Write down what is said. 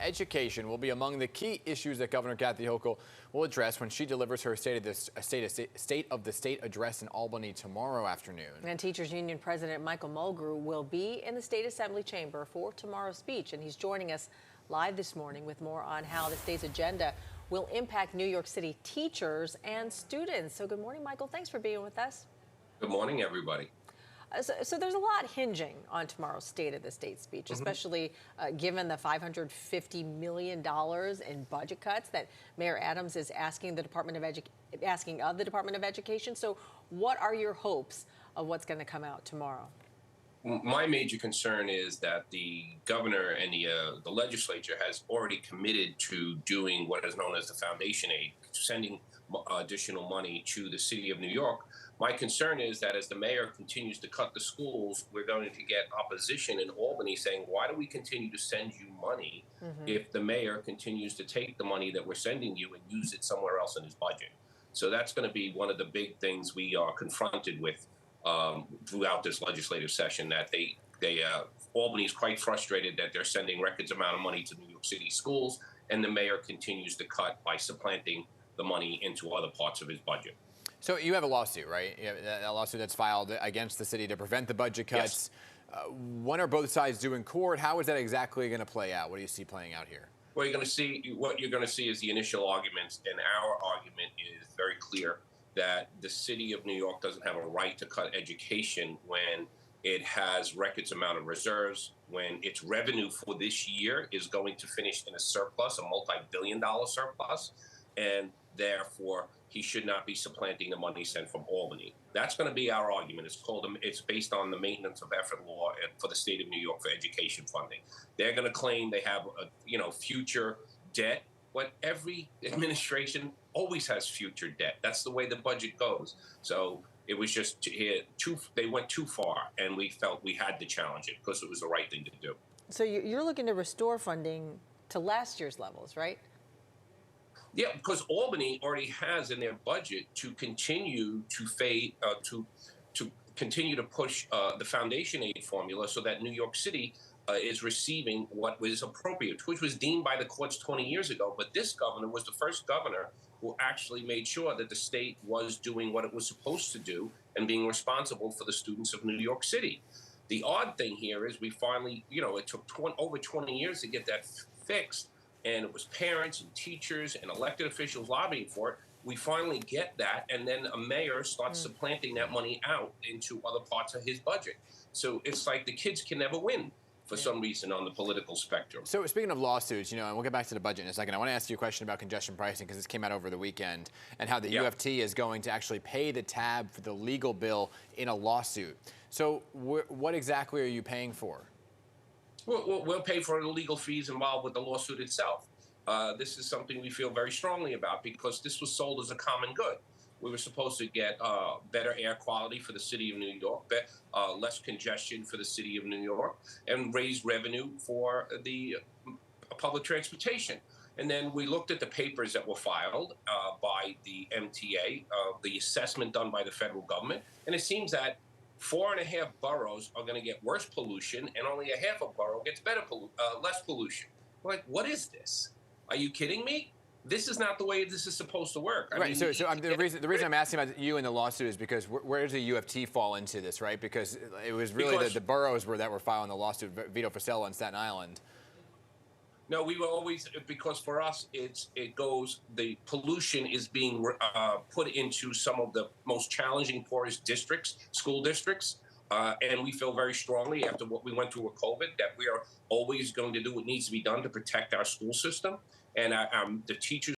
education will be among the key issues that Governor Kathy Hochul will address when she delivers her State of the State address in Albany tomorrow afternoon. And Teachers Union President Michael Mulgrew will be in the State Assembly chamber for tomorrow's speech, and he's joining us live this morning with more on how the state's agenda will impact New York City teachers and students. So good morning, Michael. Thanks for being with us. Good morning, everybody. So there's a lot hinging on tomorrow's State of the State speech, especially given the $550 million in budget cuts that Mayor Adams is asking of the Department of Education. So what are your hopes of what's going to come out tomorrow? My major concern is that the governor and the legislature has already committed to doing what is known as the foundation aid, sending additional money to the city of New York. My concern is that as the mayor continues to cut the schools, we're going to get opposition in Albany saying, why do we continue to send you money if the mayor continues to take the money that we're sending you and use it somewhere else in his budget? So that's going to be one of the big things we are confronted with throughout this legislative session, that Albany is quite frustrated that they're sending records amount of money to New York City schools, and the mayor continues to cut by supplanting the money into other parts of his budget. So you have a lawsuit, right? You have a lawsuit that's filed against the city to prevent the budget cuts. Yes. When are both sides due in court? How is that exactly going to play out? What do you see playing out here? Well, what you're going to see is the initial arguments, and our argument is very clear that the city of New York doesn't have a right to cut education when it has records amount of reserves, when its revenue for this year is going to finish in a surplus, a multi-billion-dollar surplus, and therefore he should not be supplanting the money sent from Albany. That's going to be our argument. It's based on the maintenance of effort law for the state of New York for education funding. They're going to claim they have future debt, but every administration always has future debt. That's the way the budget goes. So it was just they went too far, and we felt we had to challenge it because it was the right thing to do. So you're looking to restore funding to last year's levels, right? Yeah, because Albany already has in their budget to continue to continue to push the foundation aid formula so that New York City is receiving what was appropriate, which was deemed by the courts 20 years ago. But this governor was the first governor who actually made sure that the state was doing what it was supposed to do and being responsible for the students of New York City. The odd thing here is we finally, it took over 20 years to get that fixed. And it was parents and teachers and elected officials lobbying for it. We finally get that, and then a mayor starts supplanting that money out into other parts of his budget. So it's like the kids can never win for some reason on the political spectrum. So speaking of lawsuits, and we'll get back to the budget in a second, I want to ask you a question about congestion pricing, because this came out over the weekend, and how the UFT is going to actually pay the tab for the legal bill in a lawsuit. So what exactly are you paying for? We'll pay for the legal fees involved with the lawsuit itself. This is something we feel very strongly about because this was sold as a common good. We were supposed to get better air quality for the city of New York, less congestion for the city of New York, and raise revenue for the public transportation. And then we looked at the papers that were filed by the MTA, the assessment done by the federal government, and it seems that 4.5 boroughs are going to get worse pollution, and only a half a borough gets less pollution. We're like, what is this? Are you kidding me? This is not the way this is supposed to work. Right. So the reason I'm asking about you and the lawsuit is because where does the UFT fall into this, right? Because it was really the boroughs that were filing the lawsuit, Vito Fossella on Staten Island. No, we were always, because for us, the pollution is being put into some of the most challenging, poorest school districts. And we feel very strongly after what we went through with COVID that we are always going to do what needs to be done to protect our school system. And the teachers